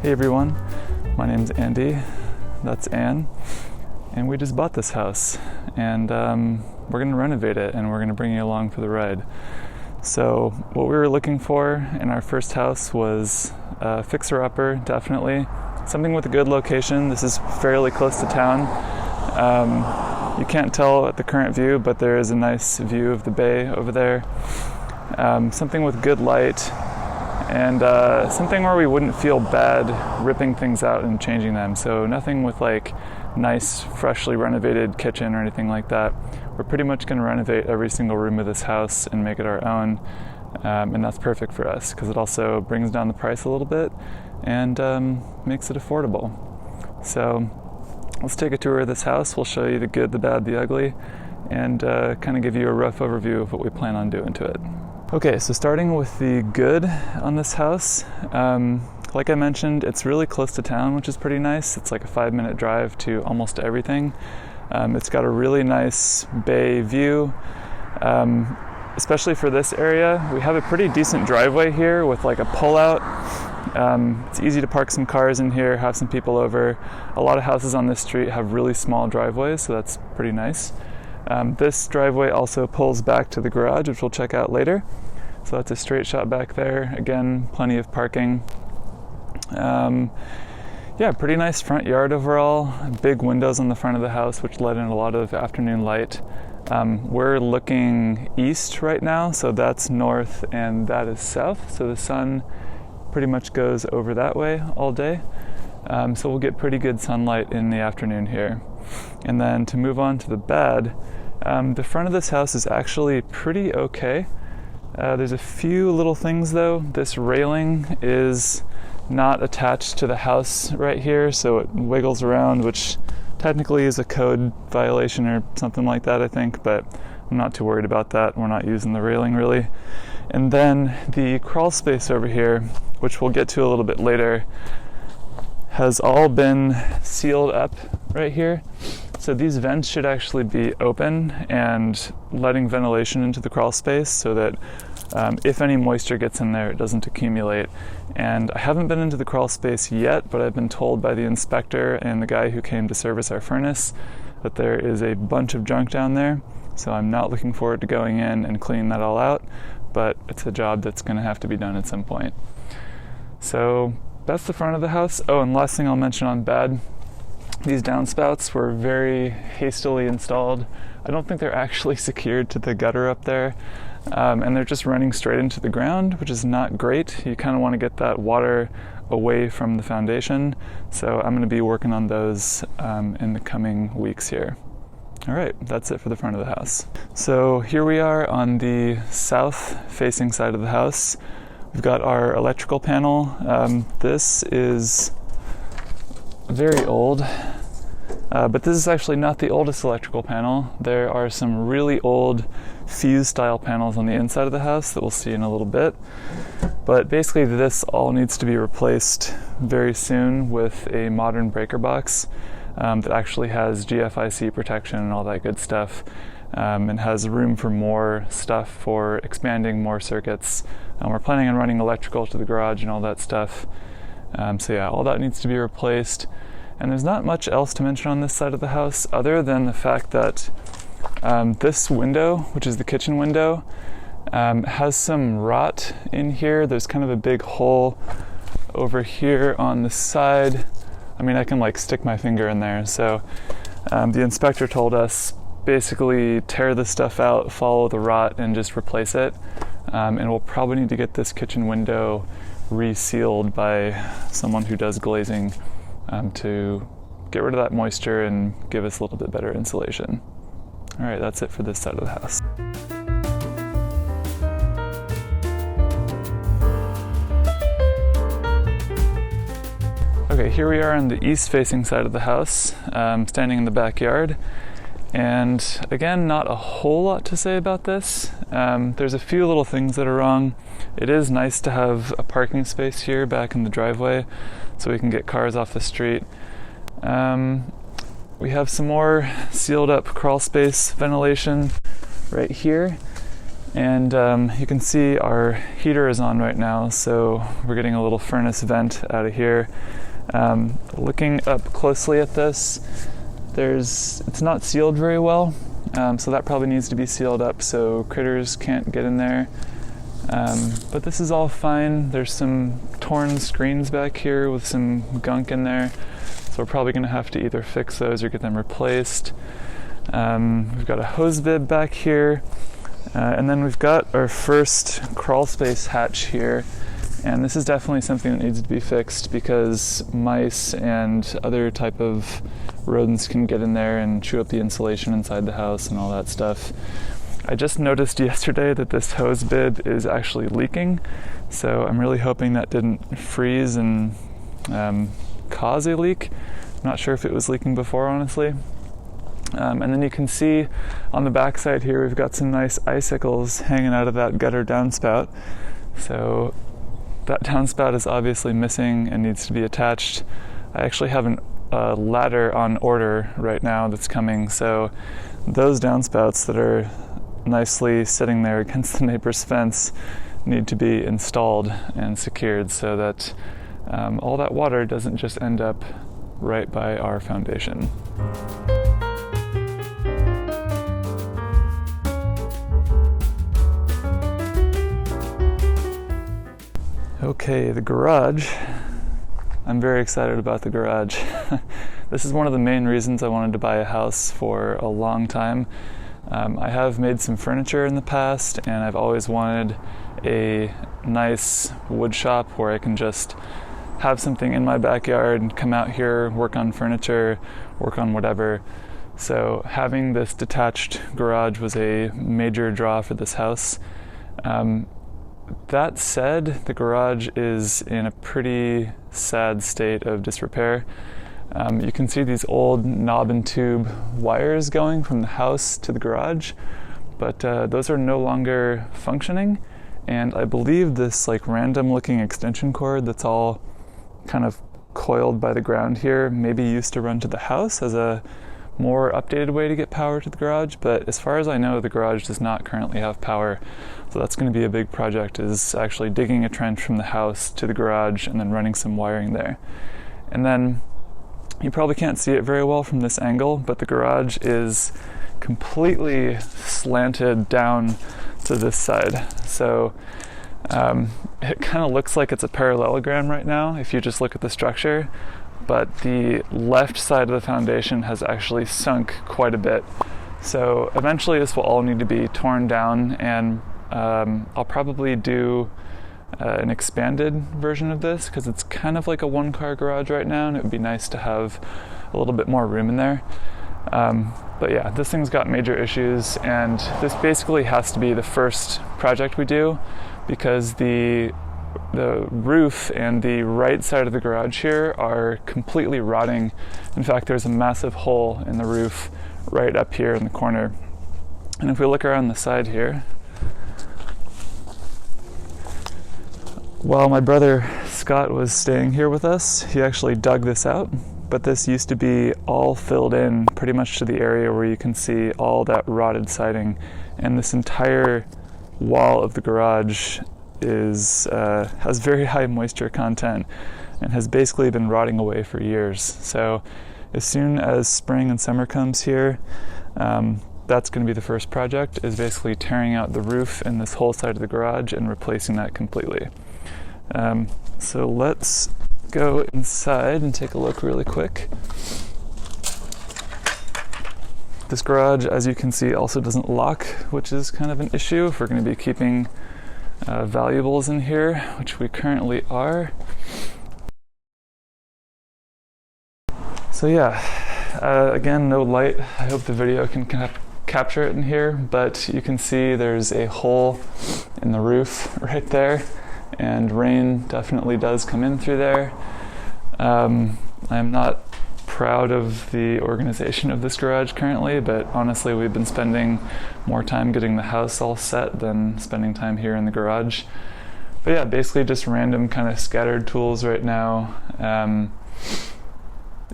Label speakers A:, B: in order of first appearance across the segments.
A: Hey everyone, my name's Andy, that's Anne, and we just bought this house, and we're going to renovate it, and we're going to bring you along for the ride. So what we were looking for in our first house was a fixer-upper, definitely. Something with a good location. This is fairly close to town. You can't tell at the current view, but there is a nice view of the bay over there. Something with good light, and something where we wouldn't feel bad ripping things out and changing them. So nothing with like nice, freshly renovated kitchen or anything like that. We're pretty much going to renovate every single room of this house and make it our own. And that's perfect for us because it also brings down the price a little bit and makes it affordable. So let's take a tour of this house. We'll show you the good, the bad, the ugly, and kind of give you a rough overview of what we plan on doing to it. Okay, so starting with the good on this house, like I mentioned, it's really close to town, which is pretty nice. It's like a 5-minute drive to almost everything. It's got a really nice bay view, especially for this area. We have a pretty decent driveway here with like a pull-out. It's easy to park some cars in here, have some people over. A lot of houses on this street have really small driveways, so that's pretty nice. This driveway also pulls back to the garage, which we'll check out later. So that's a straight shot back there. Again, plenty of parking. Yeah, pretty nice front yard overall. Big windows on the front of the house, which let in a lot of afternoon light. We're looking east right now, so that's north and that is south. So the sun pretty much goes over that way all day. So we'll get pretty good sunlight in the afternoon here. And then to move on to the bad, the front of this house is actually pretty okay. There's a few little things though. This railing is not attached to the house right here, so it wiggles around, which technically is a code violation or something like that, I think, but I'm not too worried about that. We're not using the railing really. And then the crawl space over here, which we'll get to a little bit later, has all been sealed up right here. So these vents should actually be open and letting ventilation into the crawl space so that if any moisture gets in there, it doesn't accumulate. And I haven't been into the crawl space yet, but I've been told by the inspector and the guy who came to service our furnace that there is a bunch of junk down there. So I'm not looking forward to going in and cleaning that all out, but it's a job that's going to have to be done at some point. So that's the front of the house. Oh, and last thing I'll mention on bad, these downspouts were very hastily installed. I don't think they're actually secured to the gutter up there, and they're just running straight into the ground, which is not great. You kind of want to get that water away from the foundation, so I'm going to be working on those in the coming weeks here. All right, that's it for the front of the house. So here we are on the south-facing side of the house. We've got our electrical panel. This is very old, but this is actually not the oldest electrical panel. There are some really old fuse style panels on the inside of the house that we'll see in a little bit. But basically this all needs to be replaced very soon with a modern breaker box that actually has GFIC protection and all that good stuff, and has room for more stuff for expanding more circuits. We're planning on running electrical to the garage and all that stuff. So yeah, all that needs to be replaced. And there's not much else to mention on this side of the house other than the fact that this window, which is the kitchen window, has some rot in here. There's kind of a big hole over here on the side. I mean, I can like stick my finger in there. So the inspector told us basically tear the stuff out, follow the rot, and just replace it. And we'll probably need to get this kitchen window resealed by someone who does glazing to get rid of that moisture and give us a little bit better insulation. All right, that's it for this side of the house. Okay, here we are on the east-facing side of the house, standing in the backyard. And again, not a whole lot to say about this. There's a few little things that are wrong. It is nice to have a parking space here back in the driveway so we can get cars off the street. We have some more sealed up crawl space ventilation right here. And you can see our heater is on right now, so we're getting a little furnace vent out of here. Looking up closely at this, it's not sealed very well, so that probably needs to be sealed up so critters can't get in there. But this is all fine. There's some torn screens back here with some gunk in there, so we're probably going to have to either fix those or get them replaced. We've got a hose bib back here. And then we've got our first crawl space hatch here, and this is definitely something that needs to be fixed because mice and other type of rodents can get in there and chew up the insulation inside the house and all that stuff. I just noticed yesterday that this hose bib is actually leaking, so I'm really hoping that didn't freeze and cause a leak. I'm not sure if it was leaking before, honestly. And then you can see on the back side here we've got some nice icicles hanging out of that gutter downspout. So that downspout is obviously missing and needs to be attached. I actually have a ladder on order right now that's coming, so those downspouts that are nicely sitting there against the neighbor's fence need to be installed and secured so that all that water doesn't just end up right by our foundation. Okay, the garage. I'm very excited about the garage. This is one of the main reasons I wanted to buy a house for a long time. I have made some furniture in the past, and I've always wanted a nice wood shop where I can just have something in my backyard, come out here, work on furniture, work on whatever. So having this detached garage was a major draw for this house. That said, the garage is in a pretty sad state of disrepair. You can see these old knob and tube wires going from the house to the garage, but those are no longer functioning, and I believe this like random looking extension cord that's all kind of coiled by the ground here maybe used to run to the house as a more updated way to get power to the garage, but as far as I know the garage does not currently have power. So that's going to be a big project, is actually digging a trench from the house to the garage and then running some wiring there. And then you probably can't see it very well from this angle, but the garage is completely slanted down to this side. So it kind of looks like it's a parallelogram right now if you just look at the structure, but the left side of the foundation has actually sunk quite a bit. So eventually this will all need to be torn down, and I'll probably do an expanded version of this because it's kind of like a one-car garage right now, and it would be nice to have a little bit more room in there. But yeah, this thing's got major issues, and this basically has to be the first project we do because the roof and the right side of the garage here are completely rotting. In fact, there's a massive hole in the roof right up here in the corner. And if we look around the side here, while my brother Scott was staying here with us, he actually dug this out, but this used to be all filled in pretty much to the area where you can see all that rotted siding, and this entire wall of the garage has very high moisture content and has basically been rotting away for years. So as soon as spring and summer comes here, that's going to be the first project, is basically tearing out the roof and this whole side of the garage and replacing that completely. So let's go inside and take a look really quick. This garage, as you can see, also doesn't lock, which is kind of an issue if we're going to be keeping valuables in here, which we currently are. So yeah, again, no light. I hope the video can capture it in here, but you can see there's a hole in the roof right there, and rain definitely does come in through there. I'm not proud of the organization of this garage currently, but honestly we've been spending more time getting the house all set than spending time here in the garage. But yeah, basically just random kind of scattered tools right now.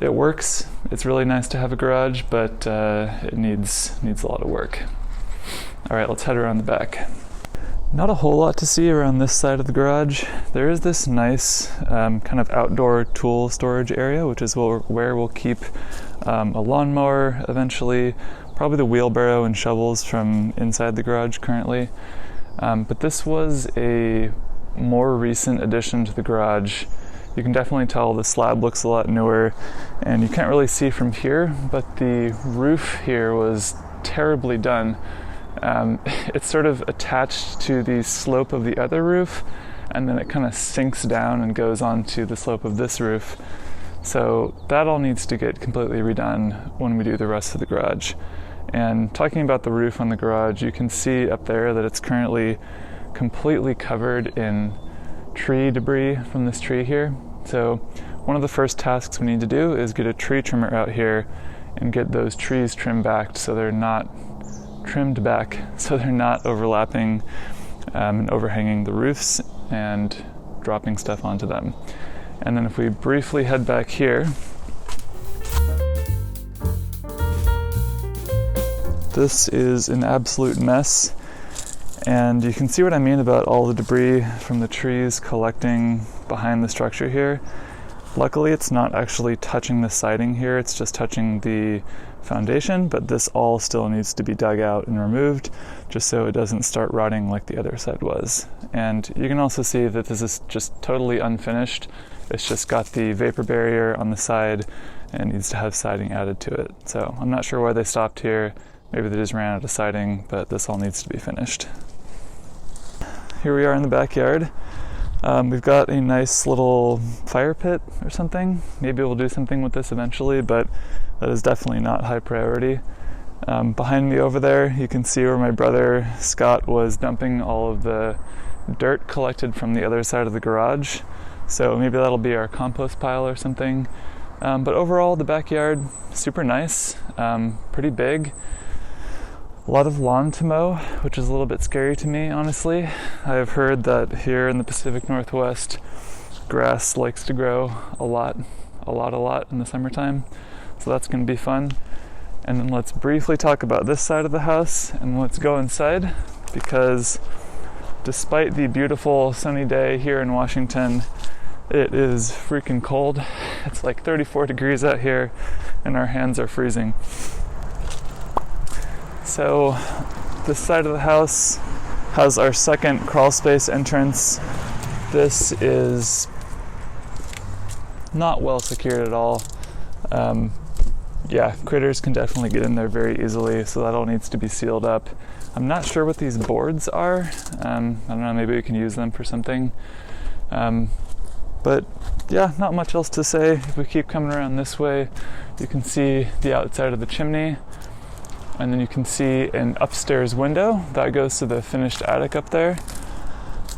A: It works. It's really nice to have a garage, but it needs a lot of work. All right, let's head around the back. Not a whole lot to see around this side of the garage. There is this nice kind of outdoor tool storage area, which is where we'll keep a lawnmower eventually, probably the wheelbarrow and shovels from inside the garage currently. But this was a more recent addition to the garage. You can definitely tell the slab looks a lot newer, and you can't really see from here, but the roof here was terribly done. It's sort of attached to the slope of the other roof, and then it kind of sinks down and goes onto the slope of this roof. So that all needs to get completely redone when we do the rest of the garage. And talking about the roof on the garage, you can see up there that it's currently completely covered in tree debris from this tree here. So one of the first tasks we need to do is get a tree trimmer out here and get those trees trimmed back so they're not overlapping and overhanging the roofs and dropping stuff onto them. And then if we briefly head back here, this is an absolute mess, and you can see what I mean about all the debris from the trees collecting behind the structure here. Luckily, it's not actually touching the siding here, it's just touching the foundation, but this all still needs to be dug out and removed just so it doesn't start rotting like the other side was. And you can also see that this is just totally unfinished. It's just got the vapor barrier on the side and needs to have siding added to it. So I'm not sure why they stopped here. Maybe they just ran out of siding, but this all needs to be finished. Here we are in the backyard. We've got a nice little fire pit or something. Maybe we'll do something with this eventually, but that is definitely not high priority. Behind me over there, you can see where my brother Scott was dumping all of the dirt collected from the other side of the garage. So maybe that'll be our compost pile or something. But overall, the backyard, super nice, pretty big. A lot of lawn to mow, which is a little bit scary to me, honestly. I've heard that here in the Pacific Northwest, grass likes to grow a lot in the summertime. So that's going to be fun. And then let's briefly talk about this side of the house, and let's go inside, because despite the beautiful sunny day here in Washington, it is freaking cold. It's like 34 degrees out here, and our hands are freezing. So this side of the house has our second crawl space entrance. This is not well secured at all. Critters can definitely get in there very easily, so that all needs to be sealed up. I'm not sure what these boards are. I don't know, maybe we can use them for something. But yeah, not much else to say. If we keep coming around this way, you can see the outside of the chimney. And then you can see an upstairs window that goes to the finished attic up there.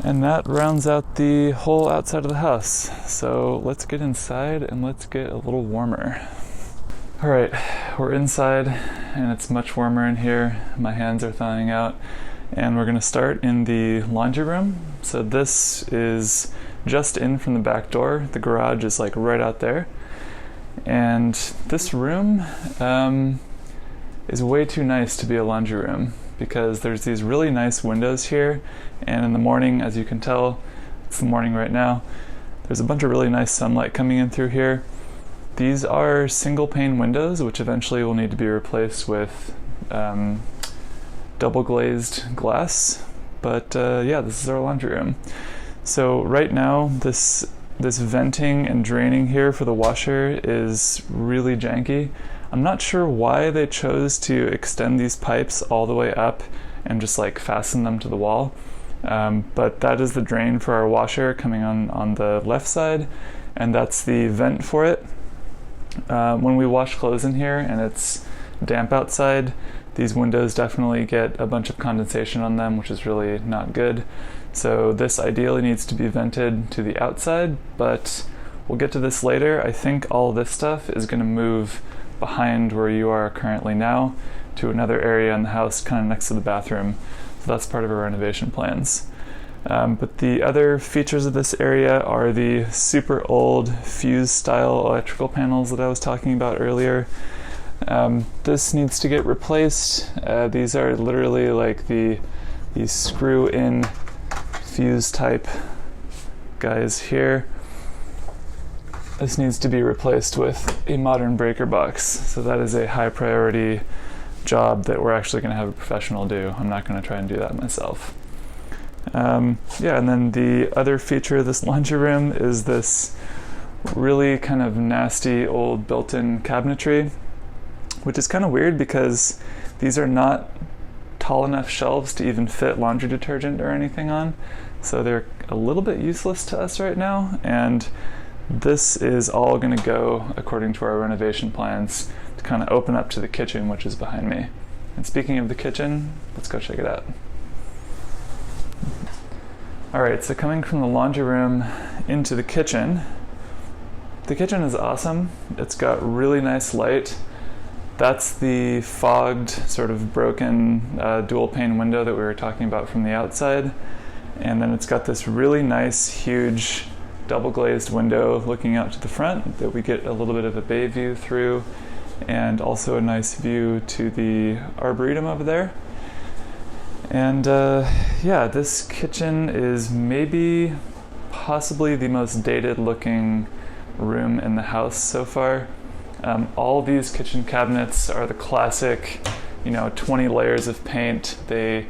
A: And that rounds out the whole outside of the house. So let's get inside and let's get a little warmer. All right, we're inside and it's much warmer in here. My hands are thawing out. And we're gonna start in the laundry room. So this is just in from the back door. The garage is like right out there. And this room, is way too nice to be a laundry room, because there's these really nice windows here, and in the morning, as you can tell, it's the morning right now, there's a bunch of really nice sunlight coming in through here. These are single pane windows, which eventually will need to be replaced with double glazed glass, but this is our laundry room. So right now, this venting and draining here for the washer is really janky. I'm not sure why they chose to extend these pipes all the way up and just like fasten them to the wall. But that is the drain for our washer coming on the left side, and that's the vent for it. When we wash clothes in here and it's damp outside, these windows definitely get a bunch of condensation on them, which is really not good. So this ideally needs to be vented to the outside, but we'll get to this later. I think all this stuff is going to move behind where you are currently now to another area in the house kind of next to the bathroom. So that's part of our renovation plans. But the other features of this area are the super old fuse style electrical panels that I was talking about earlier. This needs to get replaced. These are literally like these screw in fuse type guys here. This needs to be replaced with a modern breaker box. So that is a high priority job that we're actually going to have a professional do. I'm not going to try and do that myself. Yeah, and then the other feature of this laundry room is this really kind of nasty old built-in cabinetry, which is kind of weird because these are not tall enough shelves to even fit laundry detergent or anything on. So they're a little bit useless to us right now, and this is all going to go according to our renovation plans to kind of open up to the kitchen, which is behind me. And speaking of the kitchen, let's go check it out. All right, so coming from the laundry room into the kitchen is awesome. It's got really nice light. That's the fogged, sort of broken dual pane window that we were talking about from the outside. And then it's got this really nice, huge, double glazed window looking out to the front that we get a little bit of a bay view through, and also a nice view to the arboretum over there. And yeah, this kitchen is maybe possibly the most dated looking room in the house so far. All these kitchen cabinets are the classic, 20 layers of paint. They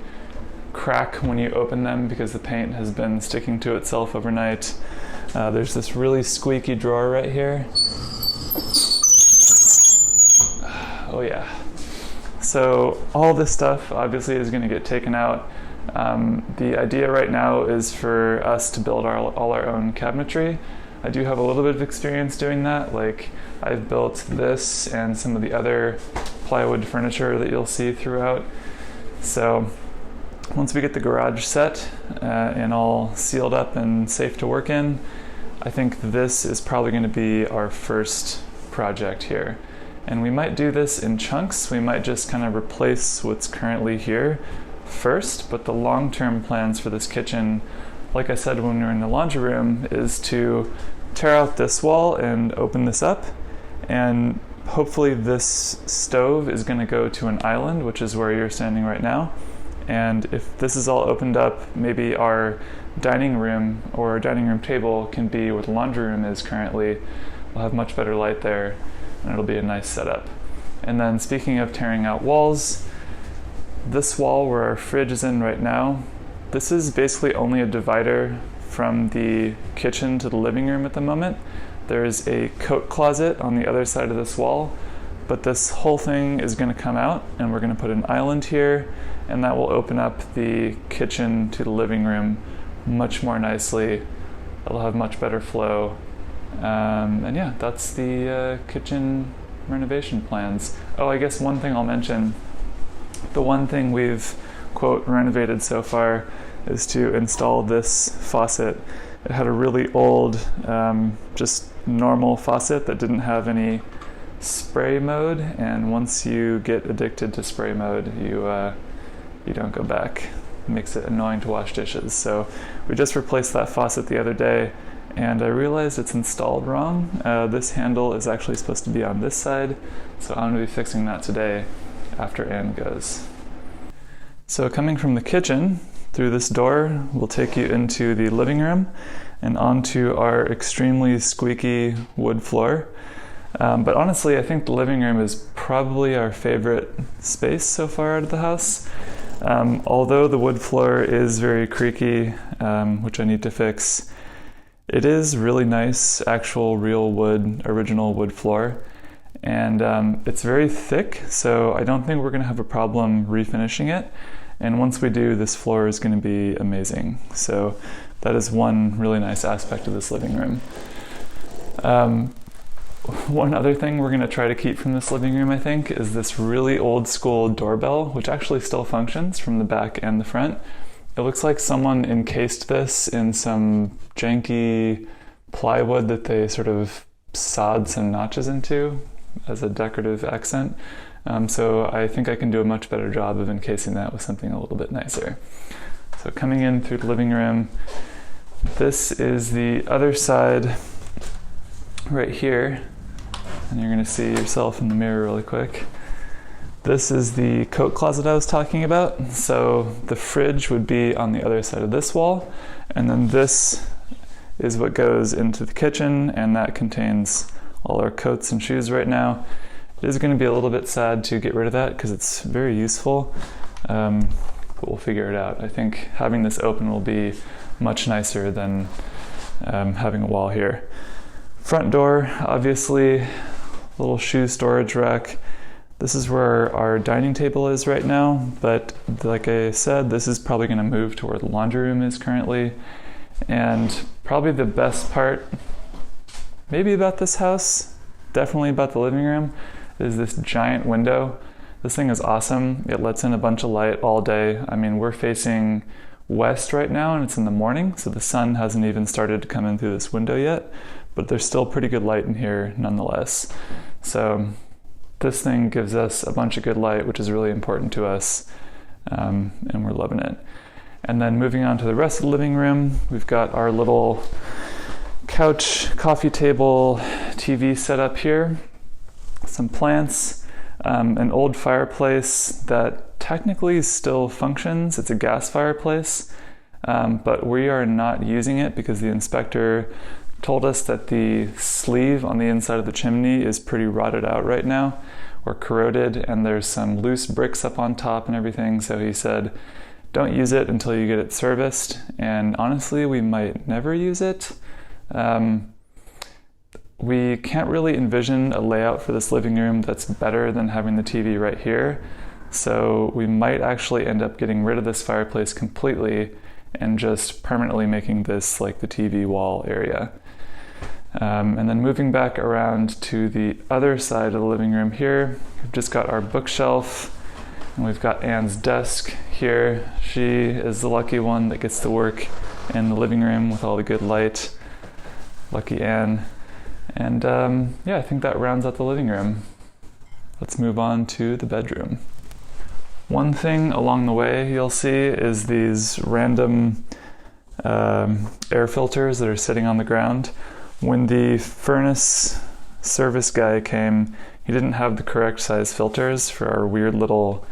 A: crack when you open them because the paint has been sticking to itself overnight. There's this really squeaky drawer right here. Oh yeah. So all this stuff obviously is going to get taken out. The idea right now is for us to build all our own cabinetry. I do have a little bit of experience doing that. Like, I've built this and some of the other plywood furniture that you'll see throughout. So once we get the garage set and all sealed up and safe to work in, I think this is probably going to be our first project here. And we might do this in chunks. We might just kind of replace what's currently here first, but the long-term plans for this kitchen, like I said when we were in the laundry room, is to tear out this wall and open this up, and hopefully this stove is going to go to an island, which is where you're standing right now. And if this is all opened up, maybe our dining room or our dining room table can be where the laundry room is currently. We'll have much better light there, and it'll be a nice setup. And then speaking of tearing out walls, this wall where our fridge is in right now, this is basically only a divider from the kitchen to the living room at the moment. There's a coat closet on the other side of this wall, but this whole thing is going to come out, and we're going to put an island here, and that will open up the kitchen to the living room much more nicely. It'll have much better flow. And yeah, that's the kitchen renovation plans. Oh, I guess one thing I'll mention, the one thing we've, quote, renovated so far is to install this faucet. It had a really old, just normal faucet that didn't have any spray mode, and once you get addicted to spray mode, you don't go back. It makes it annoying to wash dishes. So we just replaced that faucet the other day, and I realized it's installed wrong. This handle is actually supposed to be on this side, so I'm going to be fixing that today after Anne goes. So coming from the kitchen, through this door, we'll take you into the living room and onto our extremely squeaky wood floor. But honestly, I think the living room is probably our favorite space so far out of the house. Although the wood floor is very creaky, which I need to fix, it is really nice, actual real wood, original wood floor. And it's very thick, so I don't think we're going to have a problem refinishing it. And once we do, this floor is going to be amazing. So that is one really nice aspect of this living room. One other thing we're going to try to keep from this living room, I think, is this really old school doorbell, which actually still functions from the back and the front. It looks like someone encased this in some janky plywood that they sort of sawed some notches into as a decorative accent. So I think I can do a much better job of encasing that with something a little bit nicer. So coming in through the living room, this is the other side right here, and you're going to see yourself in the mirror really quick. This is the coat closet I was talking about. So the fridge would be on the other side of this wall, and then this is what goes into the kitchen, and that contains all our coats and shoes right now. It is going to be a little bit sad to get rid of that because it's very useful, but we'll figure it out. I think having this open will be much nicer than having a wall here. Front door, obviously, little shoe storage rack. This is where our dining table is right now, but like I said, this is probably going to move to where the laundry room is currently. And probably the best part, maybe about this house, definitely about the living room, is this giant window. This thing is awesome. It lets in a bunch of light all day. I mean, we're facing west right now and it's in the morning, so the sun hasn't even started to come in through this window yet, but there's still pretty good light in here nonetheless. So this thing gives us a bunch of good light, which is really important to us, and we're loving it. And then moving on to the rest of the living room, we've got our little couch, coffee table, TV set up here, some plants, an old fireplace that technically still functions. It's a gas fireplace, but we are not using it because the inspector told us that the sleeve on the inside of the chimney is pretty rotted out right now, or corroded, and there's some loose bricks up on top and everything, so he said don't use it until you get it serviced, and honestly we might never use it. We can't really envision a layout for this living room that's better than having the TV right here, so we might actually end up getting rid of this fireplace completely and just permanently making this like the TV wall area. And then moving back around to the other side of the living room here, we've just got our bookshelf, and we've got Anne's desk here. She is the lucky one that gets to work in the living room with all the good light. Lucky Anne. And yeah, I think that rounds out the living room. Let's move on to the bedroom. One thing along the way you'll see is these random air filters that are sitting on the ground. When the furnace service guy came, he didn't have the correct size filters for our weird little,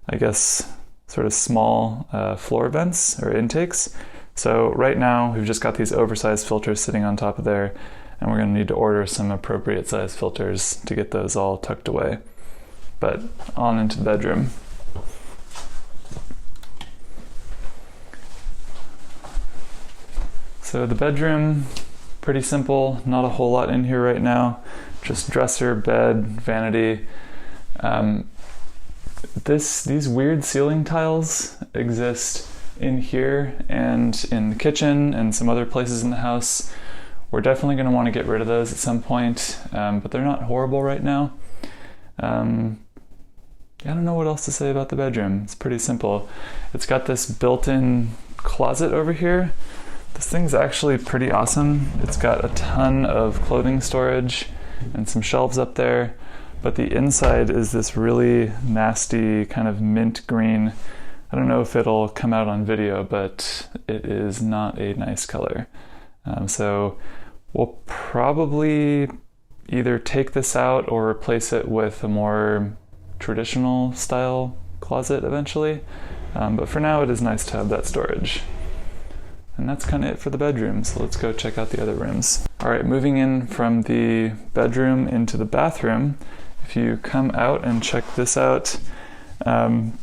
A: I guess, sort of small floor vents or intakes. So right now we've just got these oversized filters sitting on top of there, and we're going to need to order some appropriate size filters to get those all tucked away. But on into the bedroom. So the bedroom, pretty simple, not a whole lot in here right now. Just dresser, bed, vanity. These weird ceiling tiles exist in here and in the kitchen and some other places in the house. We're definitely going to want to get rid of those at some point, but they're not horrible right now. I don't know what else to say about the bedroom. It's pretty simple. It's got this built-in closet over here. This thing's actually pretty awesome. It's got a ton of clothing storage and some shelves up there, but the inside is this really nasty kind of mint green. I don't know if it'll come out on video, but it is not a nice color. So we'll probably either take this out or replace it with a more traditional style closet eventually. But for now it is nice to have that storage. And that's kind of it for the bedroom, so let's go check out the other rooms. All right, moving in from the bedroom into the bathroom, if you come out and check this out,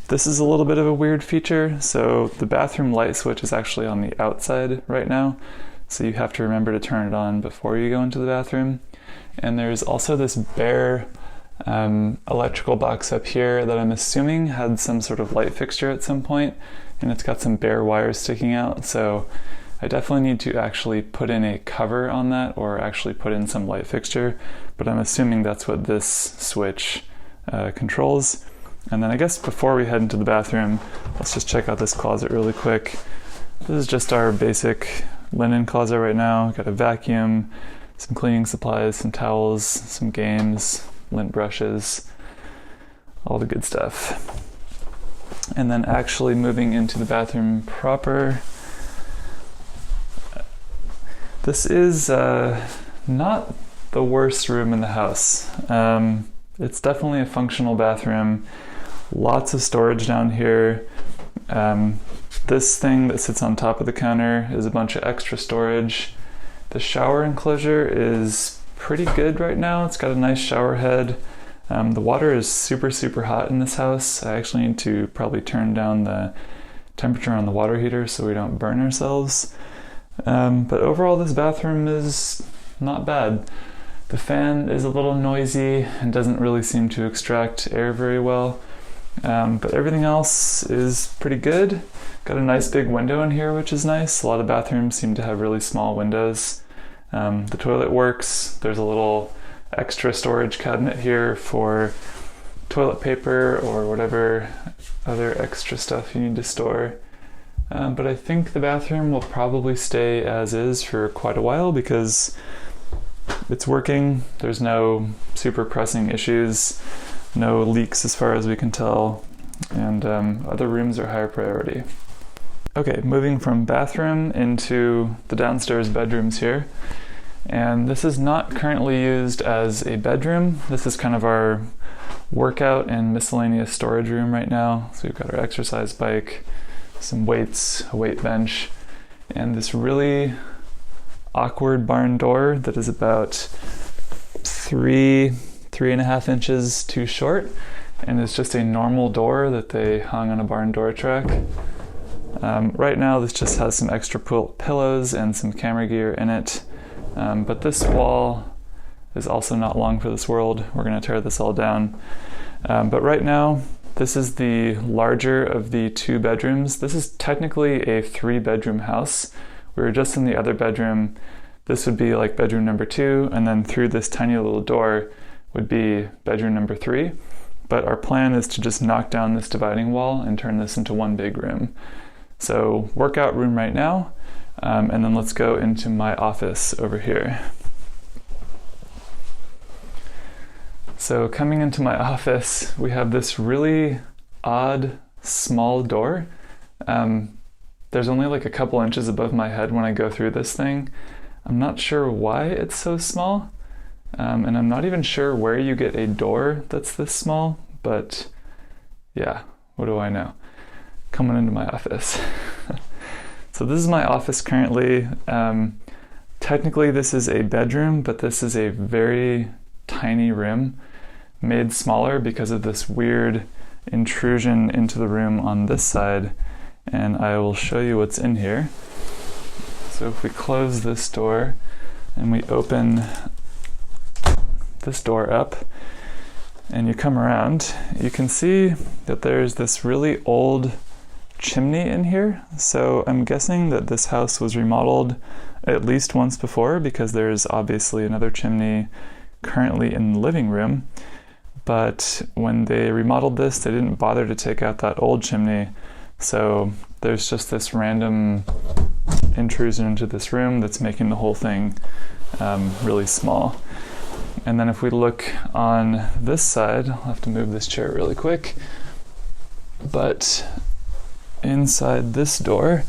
A: this is a little bit of a weird feature. So the bathroom light switch is actually on the outside right now, so you have to remember to turn it on before you go into the bathroom. And there's also this bare electrical box up here that I'm assuming had some sort of light fixture at some point, and it's got some bare wires sticking out, so I definitely need to actually put in a cover on that or actually put in some light fixture, but I'm assuming that's what this switch controls. And then I guess before we head into the bathroom, let's just check out this closet really quick. This is just our basic linen closet right now. Got a vacuum, some cleaning supplies, some towels, some games, lint brushes, all the good stuff. And then actually moving into the bathroom proper, this is not the worst room in the house. It's definitely a functional bathroom. Lots of storage down here. This thing that sits on top of the counter is a bunch of extra storage. The shower enclosure is pretty good right now. It's got a nice shower head. The water is super hot in this house. I actually need to probably turn down the temperature on the water heater so we don't burn ourselves. But overall this bathroom is not bad. The fan is a little noisy and doesn't really seem to extract air very well. But everything else is pretty good. Got a nice big window in here, which is nice. A lot of bathrooms seem to have really small windows. The toilet works. There's a little extra storage cabinet here for toilet paper or whatever other extra stuff you need to store. But I think the bathroom will probably stay as is for quite a while because it's working. There's no super pressing issues, no leaks as far as we can tell, and other rooms are higher priority. Okay, moving from bathroom into the downstairs bedrooms here. And this is not currently used as a bedroom. This is kind of our workout and miscellaneous storage room right now. So we've got our exercise bike, some weights, a weight bench, and this really awkward barn door that is about 3.5 inches too short, and it's just a normal door that they hung on a barn door track. Right now this just has some extra pillows and some camera gear in it. But this wall is also not long for this world. We're going to tear this all down. But right now, this is the larger of the 2 bedrooms. This is technically a 3-bedroom house. We were just in the other bedroom. This would be like bedroom number 2, and then through this tiny little door would be bedroom number 3. But our plan is to just knock down this dividing wall and turn this into one big room. So workout room right now. And then let's go into my office over here. So coming into my office, we have this really odd small door. There's only like a couple inches above my head when I go through this thing. I'm not sure why it's so small. And I'm not even sure where you get a door that's this small, but yeah, what do I know? Coming into my office. So this is my office currently. Technically this is a bedroom, but this is a very tiny room made smaller because of this weird intrusion into the room on this side. And I will show you what's in here. So if we close this door and we open this door up and you come around, you can see that there's this really old chimney in here. So I'm guessing that this house was remodeled at least once before because there's obviously another chimney currently in the living room. But when they remodeled this, they didn't bother to take out that old chimney. So there's just this random intrusion into this room that's making the whole thing really small. And then if we look on this side, I'll have to move this chair really quick. But inside this door,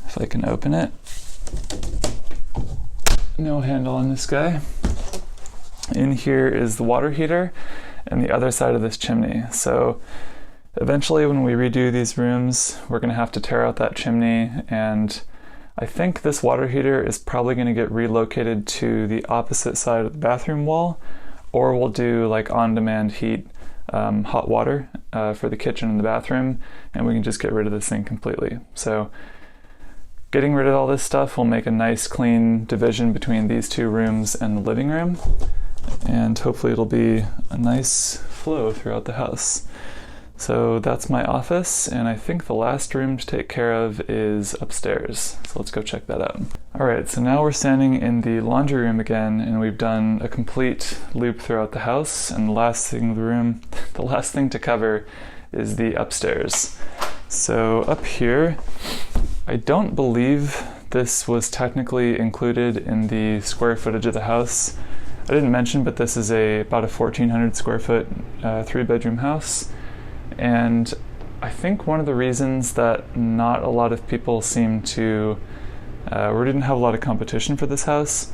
A: if I can open it, no handle on this guy. In here is the water heater and the other side of this chimney. So eventually when we redo these rooms, we're going to have to tear out that chimney, and I think this water heater is probably going to get relocated to the opposite side of the bathroom wall, or we'll do like on-demand heat hot water for the kitchen and the bathroom, and we can just get rid of this thing completely. So getting rid of all this stuff will make a nice clean division between these 2 rooms and the living room, and hopefully it'll be a nice flow throughout the house. So that's my office, and I think the last room to take care of is upstairs. So let's go check that out. All right, so now we're standing in the laundry room again, and we've done a complete loop throughout the house, and the last thing to cover is the upstairs. So up here, I don't believe this was technically included in the square footage of the house. I didn't mention, but this is about a 1,400 square foot 3-bedroom house. And I think one of the reasons that not a lot of people seem to, we didn't have a lot of competition for this house.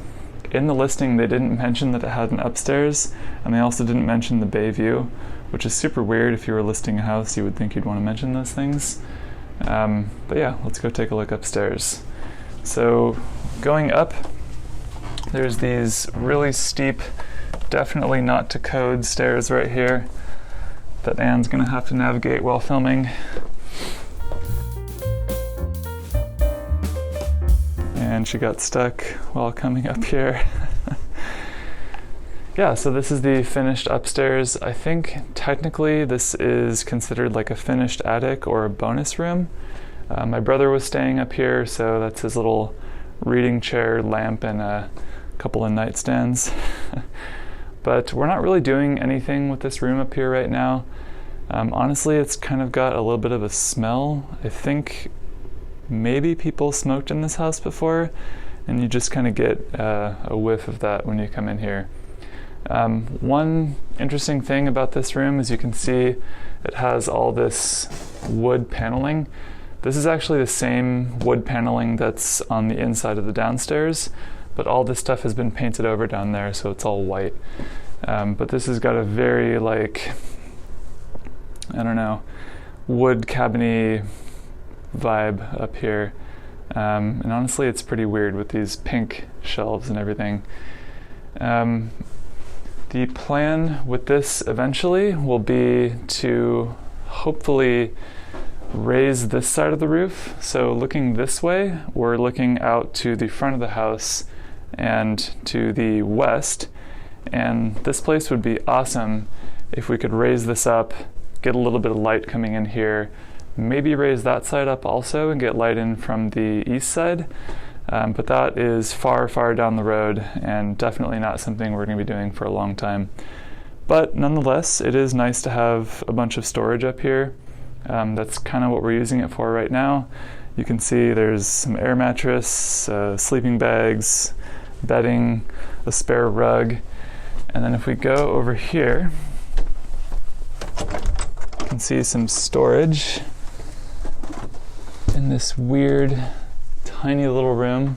A: In the listing, they didn't mention that it had an upstairs, and they also didn't mention the bay view, which is super weird. If you were listing a house, you would think you'd want to mention those things. But yeah, let's go take a look upstairs. So going up, there's these really steep, definitely not to code stairs right here that Anne's gonna have to navigate while filming. And she got stuck while coming up here. Yeah, so this is the finished upstairs. I think technically this is considered like a finished attic or a bonus room. My brother was staying up here, so that's his little reading chair, lamp, and a couple of nightstands. But we're not really doing anything with this room up here right now. Honestly, it's kind of got a little bit of a smell. I think maybe people smoked in this house before, and you just kind of get a whiff of that when you come in here. One interesting thing about this room is you can see it has all this wood paneling. This is actually the same wood paneling that's on the inside of the downstairs, but all this stuff has been painted over down there, so it's all white. But this has got a very, like, I don't know, wood cabiny vibe up here. And honestly, it's pretty weird with these pink shelves and everything. The plan with this eventually will be to hopefully raise this side of the roof. So looking this way, we're looking out to the front of the house and to the west. And this place would be awesome if we could raise this up, get a little bit of light coming in here, maybe raise that side up also and get light in from the east side. But that is far, far down the road and definitely not something we're going to be doing for a long time. But nonetheless, it is nice to have a bunch of storage up here. That's kind of what we're using it for right now. You can see there's some air mattress, sleeping bags, bedding, a spare rug. And then if we go over here, you can see some storage in this weird tiny little room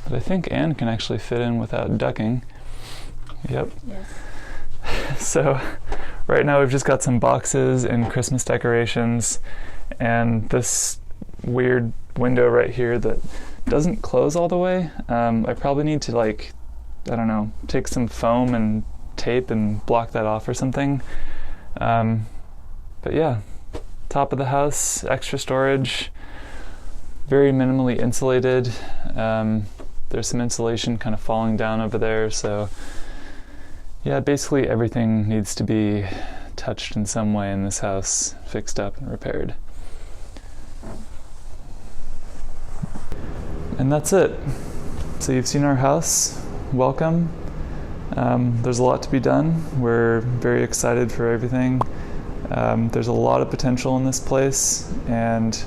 A: that I think Anne can actually fit in without ducking. Yep. Yes. So right now we've just got some boxes and Christmas decorations and this weird window right here that doesn't close all the way. I probably need to, like, I don't know, take some foam and tape and block that off or something. But yeah, top of the house, extra storage, very minimally insulated. There's some insulation kind of falling down over there, so yeah, basically everything needs to be touched in some way in this house, fixed up and repaired. And that's it. So you've seen our house. Welcome. There's a lot to be done. We're very excited for everything. There's a lot of potential in this place, and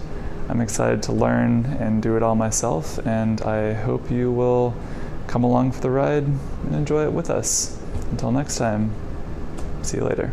A: I'm excited to learn and do it all myself, and I hope you will come along for the ride and enjoy it with us. Until next time, see you later.